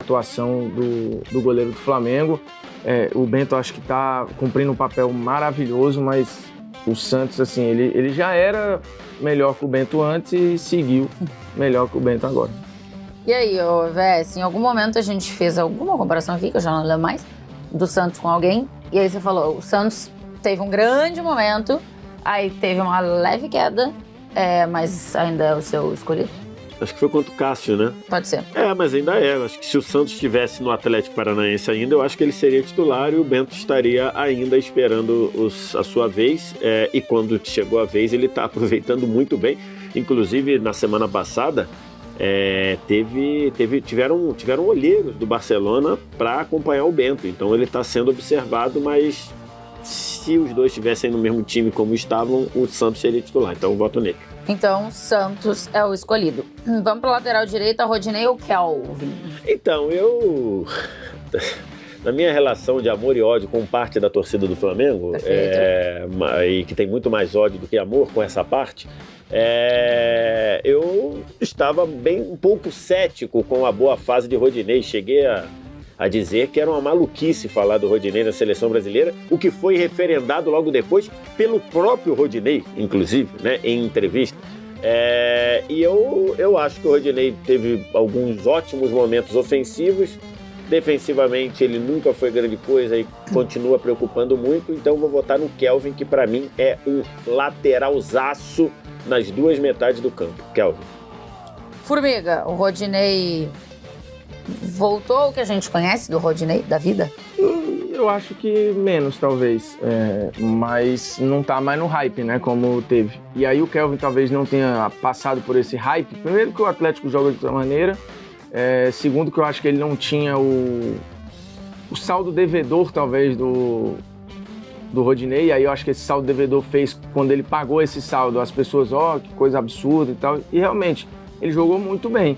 atuação do goleiro do Flamengo. O Bento acho que está cumprindo um papel maravilhoso, mas o Santos, assim, ele já era melhor que o Bento antes e seguiu melhor que o Bento agora. E aí, Vess, em algum momento a gente fez alguma comparação aqui, que eu já não lembro mais, do Santos com alguém, e aí você falou, o Santos teve um grande momento, aí teve uma leve queda, mas ainda é o seu escolhido? Acho que foi contra o Cássio, né? Pode ser. Mas ainda é. Acho que se o Santos estivesse no Atlético Paranaense ainda, eu acho que ele seria titular e o Bento estaria ainda esperando a sua vez. E quando chegou a vez, ele está aproveitando muito bem. Inclusive, na semana passada, tiveram olheiros do Barcelona para acompanhar o Bento. Então, ele está sendo observado, mas se os dois estivessem no mesmo time como estavam, o Santos seria titular. Então, eu voto nele. Então, Santos é o escolhido. Vamos para a lateral direita, Rodinei ou Kelvin? Então, na minha relação de amor e ódio com parte da torcida do Flamengo, e que tem muito mais ódio do que amor com essa parte, eu estava um pouco cético com a boa fase de Rodinei. Cheguei a dizer que era uma maluquice falar do Rodinei na seleção brasileira, o que foi referendado logo depois pelo próprio Rodinei, inclusive, né, em entrevista. E eu acho que o Rodinei teve alguns ótimos momentos ofensivos. Defensivamente ele nunca foi grande coisa e continua preocupando muito, então vou votar no Kelvin, que para mim é um lateralzaço nas duas metades do campo. Kelvin. Formiga, o Rodinei voltou ao que a gente conhece do Rodinei, da vida? Eu acho que menos, talvez. Mas não tá mais no hype, né? Como teve. E aí o Kelvin talvez não tenha passado por esse hype. Primeiro que o Atlético joga de outra maneira. Segundo que eu acho que ele não tinha o saldo devedor, talvez, do Rodinei. E aí eu acho que esse saldo devedor fez, quando ele pagou esse saldo, as pessoas, que coisa absurda e tal. E realmente, ele jogou muito bem.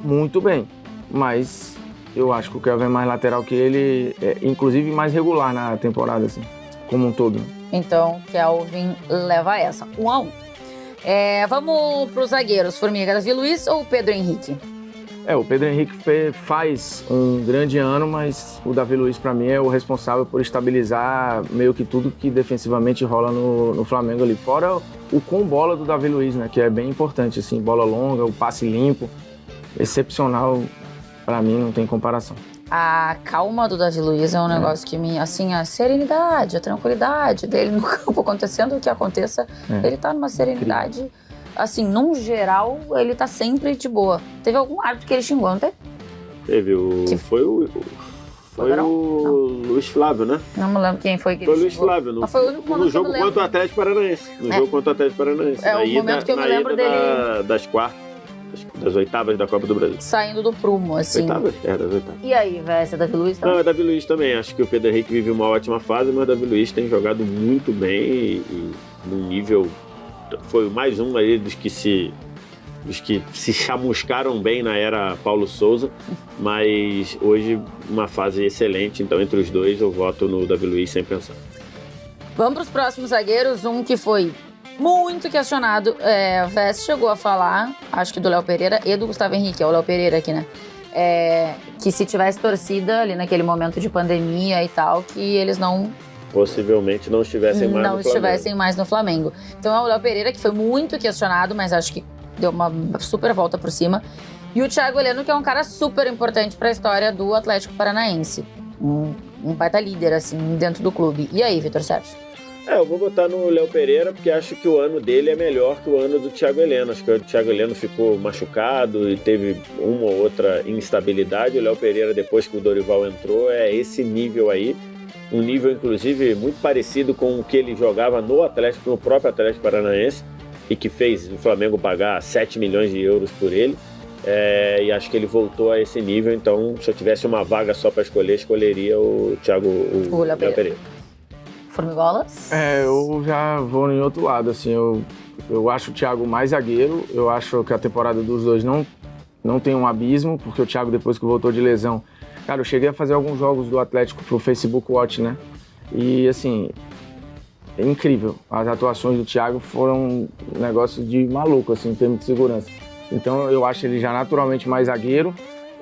Muito bem. Mas eu acho que o Kelvin é mais lateral que ele, inclusive mais regular na temporada, assim, como um todo. Então, Kelvin leva essa. 1-1. Vamos para os zagueiros. Formiga, Davi Luiz ou Pedro Henrique? O Pedro Henrique faz um grande ano, mas o Davi Luiz, para mim, é o responsável por estabilizar meio que tudo que defensivamente rola no Flamengo ali. Fora o com bola do Davi Luiz, né, que é bem importante, assim, bola longa, o passe limpo, excepcional. Pra mim, não tem comparação. A calma do Davi Luiz é um negócio que a serenidade, a tranquilidade dele no campo, acontecendo o que aconteça, ele tá numa serenidade, incrível. Assim, num geral, ele tá sempre de boa. Teve algum árbitro que ele xingou, não teve? Teve Foi o Luiz Flávio, né? Não me lembro quem foi que ele xingou. Foi o Luiz Flávio. Foi o único momento no jogo contra o Atlético Paranaense. jogo contra o Atlético Paranaense. O momento que eu me lembro dele. Das quartas. Das oitavas da Copa do Brasil. Saindo do prumo, assim. Oitavas? Das oitavas. E aí, Vess, é Davi Luiz também? Não, é Davi Luiz também. Acho que o Pedro Henrique vive uma ótima fase, mas o Davi Luiz tem jogado muito bem e num nível... Foi mais um aí dos que se chamuscaram bem na era Paulo Souza, mas hoje uma fase excelente. Então, entre os dois, eu voto no Davi Luiz sem pensar. Vamos para os próximos zagueiros. Um que foi muito questionado. O Vess chegou a falar, acho que do Léo Pereira e do Gustavo Henrique, é o Léo Pereira aqui, né? Que se tivesse torcida ali naquele momento de pandemia e tal, que eles possivelmente não estivessem mais no Flamengo. Então é o Léo Pereira, que foi muito questionado, mas acho que deu uma super volta por cima. E o Thiago Heleno, que é um cara super importante para a história do Atlético Paranaense. Um baita líder, assim, dentro do clube. E aí, Vitor Sérgio? Eu vou botar no Léo Pereira, porque acho que o ano dele é melhor que o ano do Thiago Heleno. Acho que o Thiago Heleno ficou machucado e teve uma ou outra instabilidade. O Léo Pereira, depois que o Dorival entrou, é esse nível aí. Um nível, inclusive, muito parecido com o que ele jogava no próprio Atlético Paranaense, e que fez o Flamengo pagar 7 milhões de euros por ele. E acho que ele voltou a esse nível. Então, se eu tivesse uma vaga só para escolher, escolheria o Léo Pereira. Formigolas? Eu já vou em outro lado, assim, eu acho o Thiago mais zagueiro, eu acho que a temporada dos dois não tem um abismo, porque o Thiago, depois que voltou de lesão, cara, eu cheguei a fazer alguns jogos do Atlético pro Facebook Watch, né, e assim, é incrível, as atuações do Thiago foram um negócio de maluco, assim, em termos de segurança, então eu acho ele já naturalmente mais zagueiro.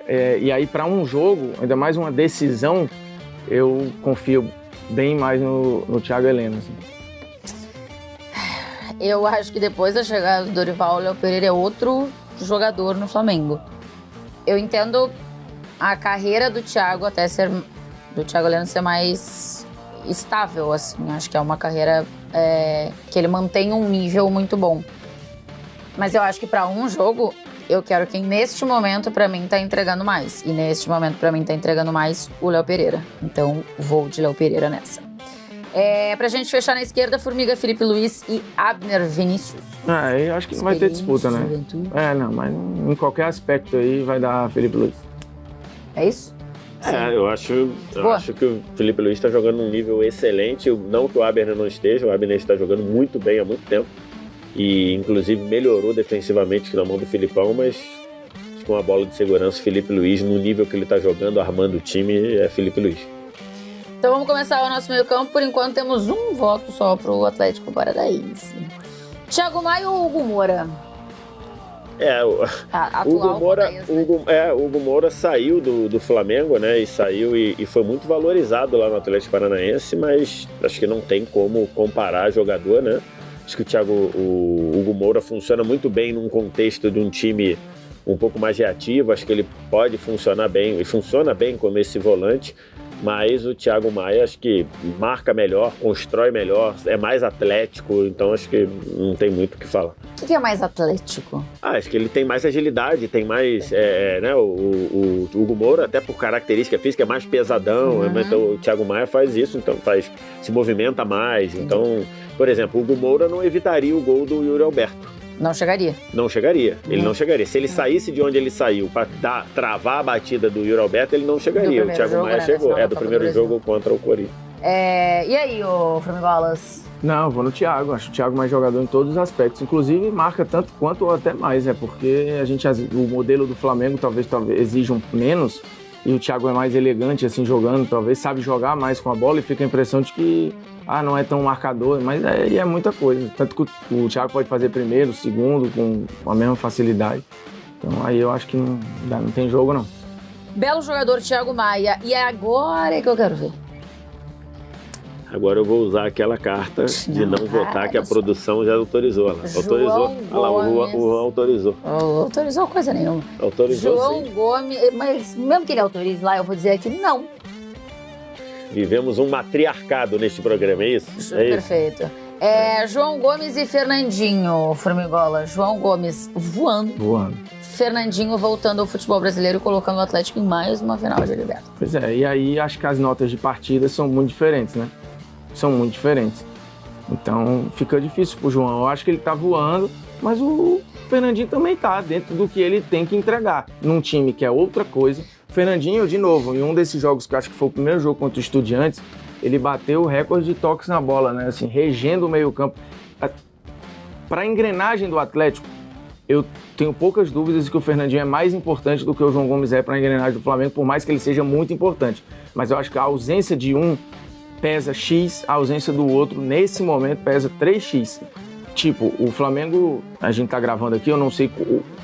E aí, para um jogo, ainda mais uma decisão, eu confio bem mais no Thiago Heleno. Assim. Eu acho que depois da chegada do Dorival, o Léo Pereira é outro jogador no Flamengo. Eu entendo a carreira do Thiago do Thiago Heleno ser mais estável, assim. Acho que é uma carreira que ele mantém um nível muito bom. Mas eu acho que para um jogo, eu quero quem neste momento para mim tá entregando mais. E neste momento para mim tá entregando mais o Léo Pereira. Então vou de Léo Pereira nessa. Pra gente fechar na esquerda, Formiga, Felipe Luiz e Abner Vinícius. Eu acho que não vai ter disputa, né? Não, mas em qualquer aspecto aí vai dar Felipe Luiz. É isso? Eu acho que o Felipe Luiz está jogando num nível excelente. Não que o Abner não esteja, o Abner está jogando muito bem há muito tempo. E inclusive melhorou defensivamente na mão do Filipão, mas com a bola de segurança, o Felipe Luiz, no nível que ele está jogando, armando o time, é Felipe Luiz. Então vamos começar o nosso meio campo. Por enquanto temos um voto só pro Atlético Paranaense. Thiago Maia ou Hugo Moura? O Hugo Moura saiu do Flamengo, né? E foi muito valorizado lá no Atlético Paranaense, mas acho que não tem como comparar jogador, né? Acho que o Hugo Moura funciona muito bem num contexto de um time um pouco mais reativo. Acho que ele pode funcionar bem, e funciona bem como esse volante. Mas o Thiago Maia acho que marca melhor, constrói melhor, é mais atlético, então acho que não tem muito o que falar. O que é mais atlético? Acho que ele tem mais agilidade, tem mais, né, o Hugo Moura, até por característica física, é mais pesadão, então o Thiago Maia faz isso, então se movimenta mais. Então, por exemplo, o Hugo Moura não evitaria o gol do Yuri Alberto. Não chegaria? Não chegaria. Ele não chegaria. Se ele saísse de onde ele saiu para travar a batida do Yuri Alberto, ele não chegaria. O Thiago Maia chegou. Do primeiro jogo contra o Corinthians. E aí, ô Formigolas? Não, eu vou no Thiago. Acho o Thiago mais jogador em todos os aspectos. Inclusive, marca tanto quanto ou até mais. Porque o modelo do Flamengo talvez exija menos. E o Thiago é mais elegante, assim, jogando. Talvez sabe jogar mais com a bola e fica a impressão de que não é tão marcador. Mas é muita coisa. Tanto que o Thiago pode fazer primeiro, segundo, com a mesma facilidade. Então aí eu acho que não tem jogo, não. Belo jogador, Thiago Maia. E é agora que eu quero ver. Agora eu vou usar aquela carta de não votar que a produção já autorizou. Autorizou. Olha lá, o Juan autorizou. Autorizou coisa nenhuma. Autorizou, João sim. Gomes, mas mesmo que ele autorize lá, eu vou dizer aqui não. Vivemos um matriarcado neste programa, é isso? Perfeito. João Gomes e Fernandinho, Formigola. João Gomes voando. Fernandinho voltando ao futebol brasileiro e colocando o Atlético em mais uma final de Libertadores. Pois e aí acho que as notas de partida são muito diferentes, né? São muito diferentes. Então fica difícil pro João. Eu acho que ele tá voando, mas o Fernandinho também tá dentro do que ele tem que entregar. Num time que é outra coisa. Fernandinho, de novo, em um desses jogos que eu acho que foi o primeiro jogo contra o Estudiantes, ele bateu o recorde de toques na bola, né? Assim, regendo o meio-campo. Para a engrenagem do Atlético, eu tenho poucas dúvidas de que o Fernandinho é mais importante do que o João Gomes é para a engrenagem do Flamengo, por mais que ele seja muito importante. Mas eu acho que a ausência de um pesa X, a ausência do outro, nesse momento, pesa 3X. Tipo, o Flamengo, a gente tá gravando aqui, eu não sei,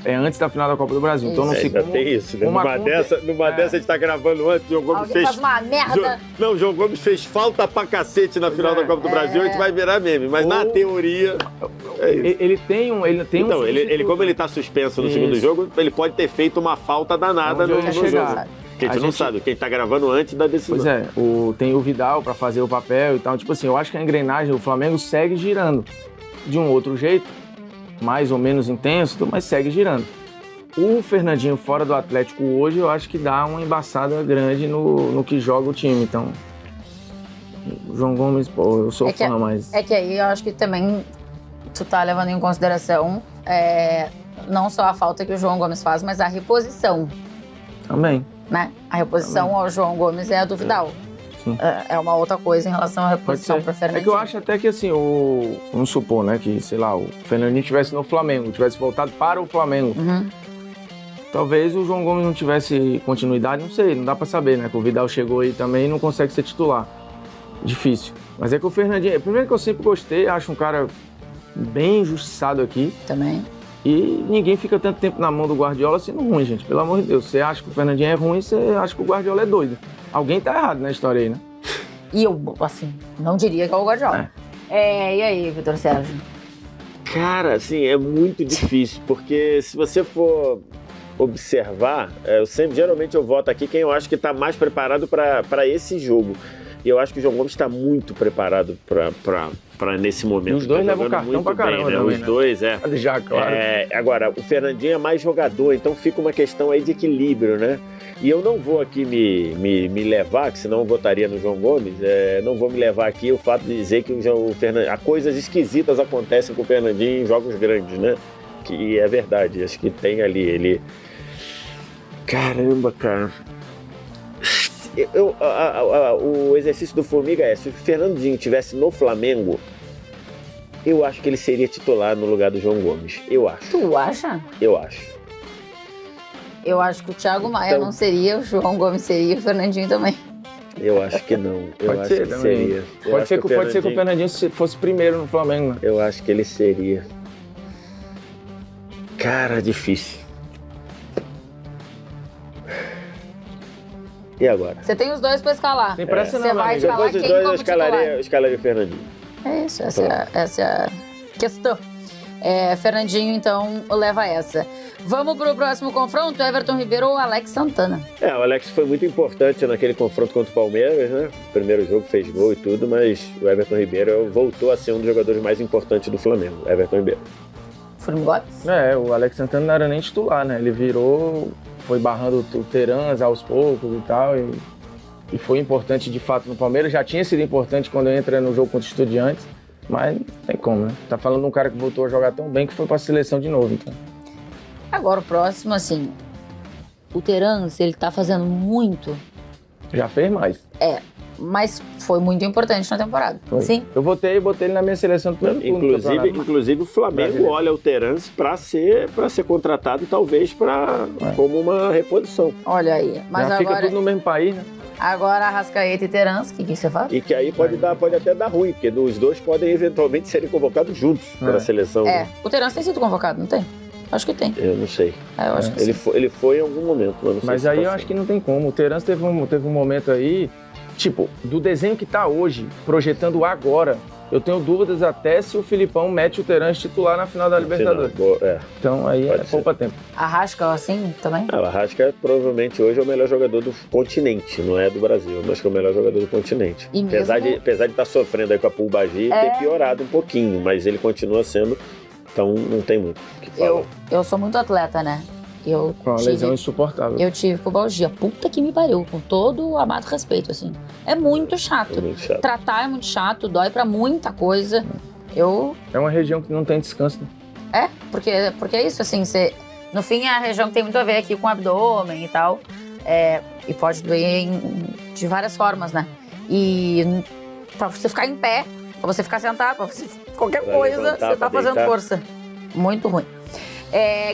é antes da final da Copa do Brasil, então eu não sei como... tem isso, né? Numa dessa a gente tá gravando antes, o João Gomes faz uma merda. O João Gomes fez falta pra cacete na final da Copa do Brasil, a gente vai virar meme, mas na teoria... Ele tem um Então, como ele tá suspenso no segundo jogo, ele pode ter feito uma falta danada no jogo. Porque a gente não sabe, quem tá gravando antes da decisão. Pois tem o Vidal pra fazer o papel e tal, tipo assim, eu acho que a engrenagem do Flamengo segue girando. De um outro jeito, mais ou menos intenso, mas segue girando. O Fernandinho fora do Atlético hoje, eu acho que dá uma embaçada grande no que joga o time. Então, o João Gomes, eu sou fã, mas... É que aí eu acho que também tu tá levando em consideração não só a falta que o João Gomes faz, mas a reposição. Também. Né? A reposição ao João Gomes é a do Vidal. É uma outra coisa em relação à reposição para Fernandinho. É que eu acho até que assim, vamos supor, né, que, sei lá, o Fernandinho estivesse no Flamengo, tivesse voltado para o Flamengo. Talvez o João Gomes não tivesse continuidade, não sei, não dá para saber, né, que o Vidal chegou aí também e não consegue ser titular. Difícil. Mas é que o Fernandinho, primeiro que eu sempre gostei, acho um cara bem injustiçado aqui. Também. E ninguém fica tanto tempo na mão do Guardiola sendo ruim, gente. Pelo amor de Deus. Você acha que o Fernandinho é ruim, você acha que o Guardiola é doido. Alguém tá errado na história aí, né? E eu, assim, não diria que é o Guardiola. E aí, Vitor Sérgio? Cara, assim, é muito difícil, porque se você for observar, geralmente eu voto aqui quem eu acho que está mais preparado para esse jogo. E eu acho que o João Gomes está muito preparado para nesse momento. E os dois tá levam cartão pra caramba, né? também, Os dois, Já, claro. Agora, o Fernandinho é mais jogador, então fica uma questão aí de equilíbrio, né? E eu não vou aqui me levar, que senão eu votaria no João Gomes, não vou me levar aqui o fato de dizer que coisas esquisitas acontecem com o Fernandinho em jogos grandes, né? Que é verdade, acho que tem ali, ele... Caramba, cara... O exercício do Formiga se o Fernandinho estivesse no Flamengo, eu acho que ele seria titular no lugar do João Gomes. Eu acho. Tu acha? Eu acho. Eu acho que o Thiago Maia não seria, o João Gomes seria e o Fernandinho também. Eu acho que não. Pode ser também. Pode ser que o Fernandinho fosse primeiro no Flamengo, né? Eu acho que ele seria. Cara, difícil. E agora? Você tem os dois pra escalar. Tem pressa Você não, vai amigo. escalar Depois quem eu como titular? escalaria o Fernandinho. É isso, essa é a questão. Fernandinho, então, leva essa. Vamos pro próximo confronto, Everton Ribeiro ou Alex Santana? O Alex foi muito importante naquele confronto contra o Palmeiras, né? Primeiro jogo fez gol e tudo, mas o Everton Ribeiro voltou a ser um dos jogadores mais importantes do Flamengo, Everton Ribeiro. Formigotes? O Alex Santana não era nem titular, né? Ele foi barrando o Terans aos poucos e tal, e foi importante de fato no Palmeiras. Já tinha sido importante quando entra no jogo contra o Estudiantes, mas não tem como, né? Tá falando de um cara que voltou a jogar tão bem que foi pra seleção de novo, então. Agora o próximo, assim, o Terans, ele tá fazendo muito. Já fez mais. Mas foi muito importante na temporada. Foi. Sim. Eu botei ele na minha seleção do primeiro turno. Inclusive o Flamengo olha o Terans para ser contratado, talvez como uma reposição. Olha aí. Mas já agora fica tudo no mesmo país, né? Agora Arrascaeta e Terans, o que você faz? E que aí pode até dar ruim, porque os dois podem eventualmente serem convocados juntos para a seleção. Né? O Terans tem sido convocado, não tem? Acho que tem. Eu não sei. Eu acho que ele foi em algum momento. Mas aí eu acho que não tem como. O Terans teve um momento aí, tipo, do desenho que tá hoje, projetando agora, eu tenho dúvidas até se o Filipão mete o Terans titular na final da Libertadores. Então aí poupa tempo. Arrasca assim também? O Arrasca provavelmente hoje é o melhor jogador do continente, não é do Brasil, mas que é o melhor jogador do continente. E apesar de estar sofrendo aí com a Pulbagi, ter piorado um pouquinho, mas ele continua sendo, então não tem muito o que falar. Eu sou muito atleta, né? Com uma lesão insuportável. Eu tive pubalgia. Puta que me pariu, com todo o amado respeito, assim. É muito chato. Tratar é muito chato, dói pra muita coisa. É uma região que não tem descanso. Porque é isso, assim, no fim é a região que tem muito a ver aqui com o abdômen e tal. E pode doer de várias formas, né? E pra você ficar em pé, pra você ficar sentado, pra você, qualquer coisa, você tá fazendo força. Muito ruim.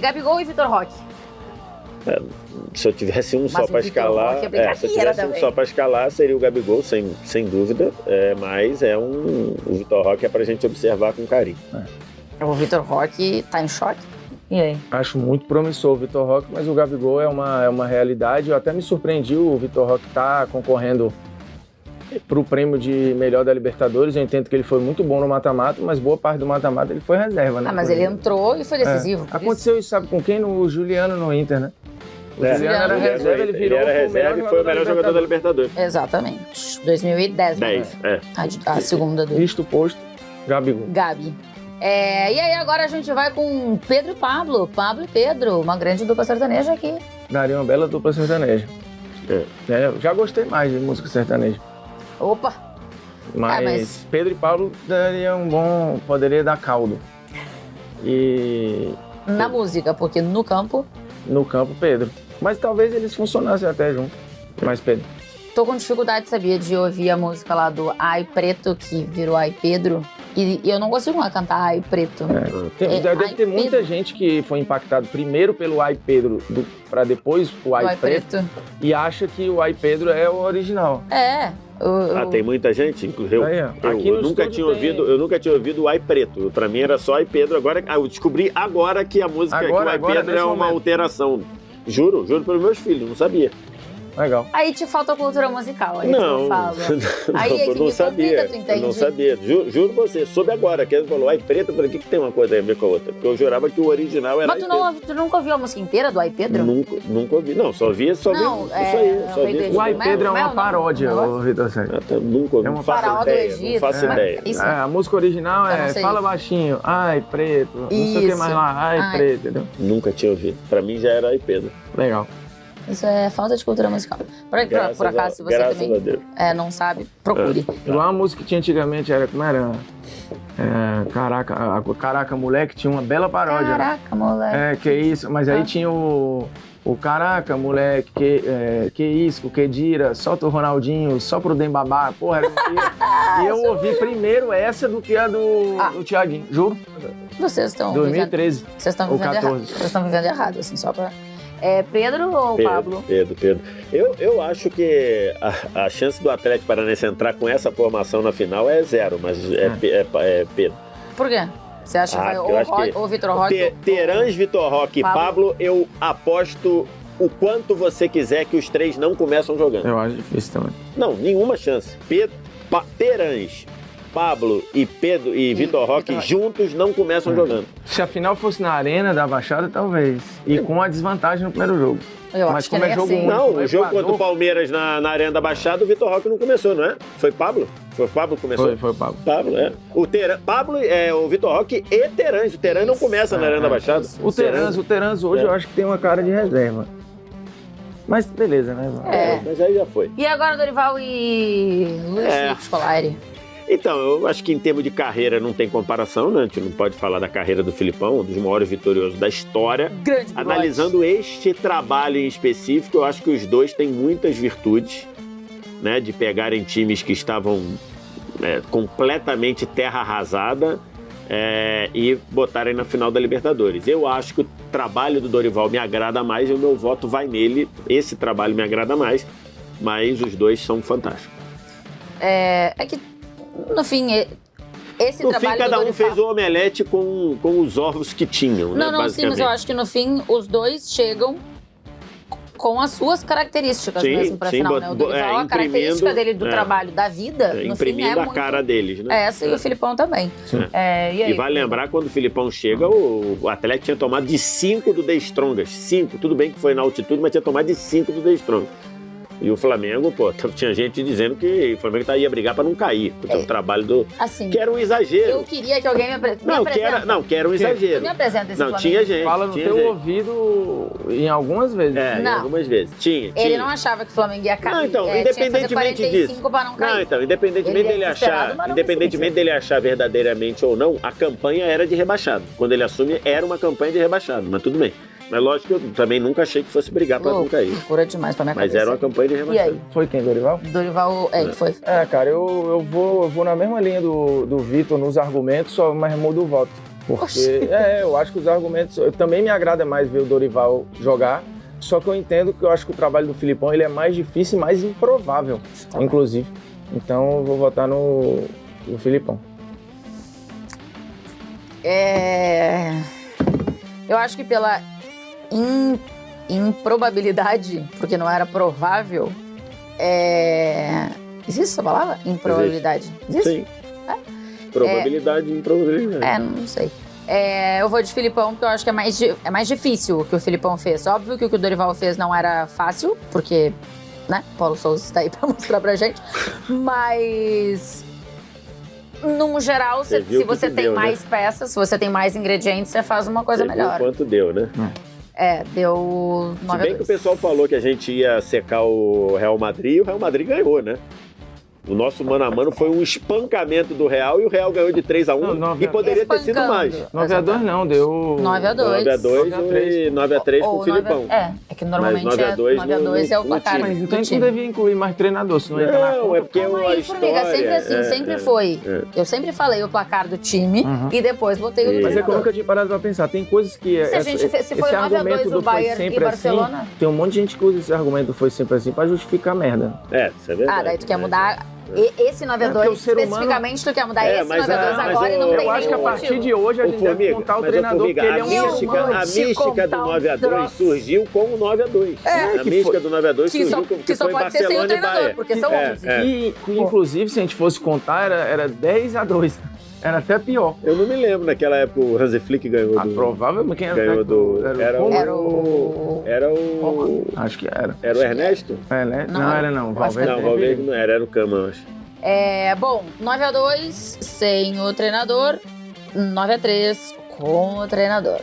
Gabigol e Vitor Roque. Se eu tivesse um só para escalar, seria o Gabigol, sem dúvida, mas o Vitor Roque é pra gente observar com carinho. O Vitor Roque tá em choque? E aí? Acho muito promissor o Vitor Roque, mas o Gabigol é uma realidade. Eu até me surpreendi o Vitor Roque tá concorrendo pro prêmio de melhor da Libertadores. Eu entendo que ele foi muito bom no mata-mata, mas boa parte do mata-mata ele foi reserva, né? Mas ele entrou e foi decisivo. Aconteceu isso, sabe com quem? No Juliano no Inter, né? O Juliano era reserva, ele virou reserva e foi o melhor jogador da Libertadores. Exatamente. 2010, né? A segunda do... Isto posto, Gabigol. Gabi. E aí agora a gente vai com Pedro e Pablo. Pablo e Pedro, uma grande dupla sertaneja aqui. Daria uma bela dupla sertaneja. Eu já gostei mais de música sertaneja. Opa! Mas Pedro e Pablo poderia dar caldo. Na música, porque no campo... No campo, Pedro. Mas talvez eles funcionassem até junto. Mas Pedro. Tô com dificuldade, sabia, de ouvir a música lá do Ai Preto, que virou Ai Pedro. E eu não consigo mais cantar Ai Preto. Deve ter muita gente que foi impactado primeiro pelo Ai Pedro, pra depois o Ai Preto. E acha que o Ai Pedro é o original. Tem muita gente, inclusive eu nunca tinha ouvido, eu nunca tinha ouvido o Ai Preto. Pra mim era só Ai Pedro. Agora eu descobri agora que a música que o Ai Pedro é uma alteração. Juro pelos meus filhos, não sabia. Legal. Aí te falta cultura musical, aí não, tu fala. Aí eu não sabia. Tu entende? Eu não sabia. Juro pra você, soube agora. Que ele falou Ai Preto, eu falei, o que tem uma coisa a ver com a outra? Porque eu jurava que o original era. Mas tu nunca ouviu a música inteira do Ai Pedro? Nunca ouvi. Não, só vi isso aí. O Ai Pedro é uma paródia, Vitor Sérgio. Nunca ouvi. É uma paródia do Egito. Não faço ideia. A música original é Fala Baixinho, Ai Preto, não sei o que mais lá, Ai Preto, entendeu? Nunca tinha ouvido. Pra mim já era Ai Pedro. Legal. Isso é falta de cultura musical. Por acaso, se você também não sabe, procure. Igual a música que tinha antigamente, como era? Caraca, moleque, tinha uma bela paródia. Caraca, moleque. Que isso, mas aí tinha o Caraca, moleque, que isso, o Kedira, solta o Ronaldinho, só pro Dembabá, porra, e eu ouvi primeiro essa do que a do Thiaguinho, juro. Vocês estão 2013. Vocês estão vivendo errado. Vocês estão vivendo errado, assim, só pra... Pedro ou Pablo? Pedro. Eu acho que a chance do Atlético Paranaense entrar com essa formação na final é 0, mas é Pedro. Por quê? Você acha que vai ou Vitor Roque? Terãs, Vitor Roque e Pablo, eu aposto o quanto você quiser que os 3 não começam jogando. Eu acho difícil também. Não, nenhuma chance. Terãs, Pablo e Vitor Roque juntos não começam jogando. Se a final fosse na Arena da Baixada, talvez. E com a desvantagem no primeiro jogo. Mas como é jogo único, não, o jogo contra o Palmeiras na Arena da Baixada, o Vitor Roque não começou, não é? Foi Pablo? Foi Pablo que começou? Foi Pablo. Pablo, o Vitor Roque e Terãs. O Terãs não começa na Arena da Baixada. O Terãs hoje eu acho que tem uma cara de reserva. Mas beleza, né? Mas aí já foi. E agora Dorival e Luiz Scolari? Então, eu acho que em termos de carreira não tem comparação, né? A gente não pode falar da carreira do Filipão, um dos maiores vitoriosos da história. Grande Analisando este trabalho em específico, eu acho que os dois têm muitas virtudes, né? De pegarem times que estavam completamente terra arrasada e botarem na final da Libertadores. Eu acho que o trabalho do Dorival me agrada mais e o meu voto vai nele. Esse trabalho me agrada mais, mas os dois são fantásticos. É que no fim, esse no trabalho. No fim, cada um fez o omelete com os ovos que tinham. Não, sim, mas eu acho que no fim os dois chegam com as suas características mesmo pra final, né? O Dorival, a característica dele do trabalho da vida, no imprimindo fim, a cara deles, né? Essa e o Filipão também. E vai lembrar, quando o Filipão chega, o Atlético tinha tomado de 5 do The Strongest. 5, tudo bem que foi na altitude, mas tinha tomado de 5 do The Strongest. E o Flamengo, tinha gente dizendo que o Flamengo ia brigar pra não cair. Porque o trabalho do... Assim, que era um exagero. Eu queria que alguém me apresentasse. Que era um exagero. Me apresenta esse Não, Flamengo. tinha gente. Fala no teu ouvido em algumas vezes. Em algumas vezes. Tinha. Ele não achava que o Flamengo ia cair. Não, então, independentemente disso. Pra não cair. Não, então, independentemente dele achar verdadeiramente ou não, a campanha era de rebaixado. Quando ele assume, era uma campanha de rebaixado. Mas tudo bem. Mas lógico que eu também nunca achei que fosse brigar pra não cair. Loucura demais pra minha cabeça. Mas era uma campanha de rebaixado. E aí? Foi quem, Dorival? Dorival, foi. Cara, eu vou na mesma linha do Vitor nos argumentos, só mas mudo o voto. Porque, eu acho que os argumentos... Também me agrada mais ver o Dorival jogar, só que eu entendo que eu acho que o trabalho do Filipão ele é mais difícil e mais improvável, inclusive. Então eu vou votar no Filipão. Eu acho que pela improbabilidade, porque não era provável, existe essa palavra? Improbabilidade. Existe? Sim. Probabilidade e improbabilidade. Não sei. Eu vou de Filipão, porque eu acho que é mais difícil o que o Filipão fez. Óbvio que o o Dorival fez não era fácil, porque, né, Paulo Souza está aí pra mostrar pra gente. Mas, no geral, se você tem mais peças, se você tem mais ingredientes, você faz uma coisa melhor. Viu quanto deu, né? Deu 9-2. Se bem que o pessoal falou que a gente ia secar o Real Madrid, e o Real Madrid ganhou, né? O nosso mano a mano foi um espancamento do Real e o Real ganhou de 3-1 e poderia ter sido mais. 9-2 não, deu... 9-2. 9-2 e 9-3 com o Filipão. Que normalmente 9-2 é o placar. Mas então a gente não devia incluir mais treinador, senão entra na conta. Não, é porque a história... Sempre assim, sempre foi. Eu sempre falei o placar do time e depois botei o do Mas treinador. é que eu nunca tinha parado pra pensar. Tem coisas que... Se foi 9-2 o Bayern e Barcelona... Tem um monte de gente que usa esse argumento foi sempre assim pra justificar a merda. Isso é verdade. Daí tu quer mudar Esse 9-2, porque o ser humano- especificamente, tu quer mudar esse mas 9-2 mas agora e não tem Eu acho que a nenhum partir motivo. de hoje a gente deve Formiga, contar o mas, ô, treinador, Formiga, porque ele é a um mística, vou a te mística do contar um 9-2 troço. surgiu com o 9-2. A que mística foi- do 9-2 Que surgiu que só foi pode ser sem o Barcelona e treinador, Bayern. porque são 11. Que, inclusive, se a gente fosse contar, era 10-2. Era até pior. Eu não me lembro naquela época o Hansi Flick ganhou do... Provavelmente quem era Ganhou o técnico? do... Era o... Acho que era. Era o Ernesto? É, né? Não, Não, era não. acho que Não, o Valverde não era o Cama, acho. Bom, 9-2 sem o treinador, 9-3 com o treinador.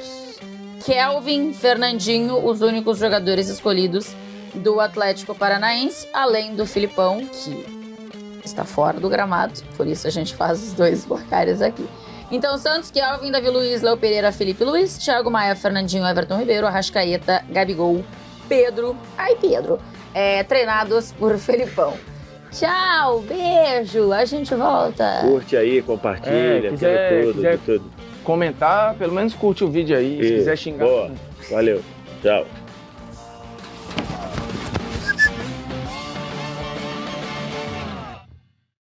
Kelvin, Fernandinho, os únicos jogadores escolhidos do Atlético Paranaense, além do Filipão, que está fora do gramado, por isso a gente faz os dois placares aqui. Então, Santos, Kelvin, Davi Luiz, Léo Pereira, Felipe Luiz, Thiago Maia, Fernandinho, Everton Ribeiro, Arrascaeta, Gabigol, Pedro, treinados por Felipão. Tchau, beijo, a gente volta. Curte aí, compartilha, quiser tudo. comentar, pelo menos curte o vídeo aí. Se quiser xingar. Boa, valeu, tchau.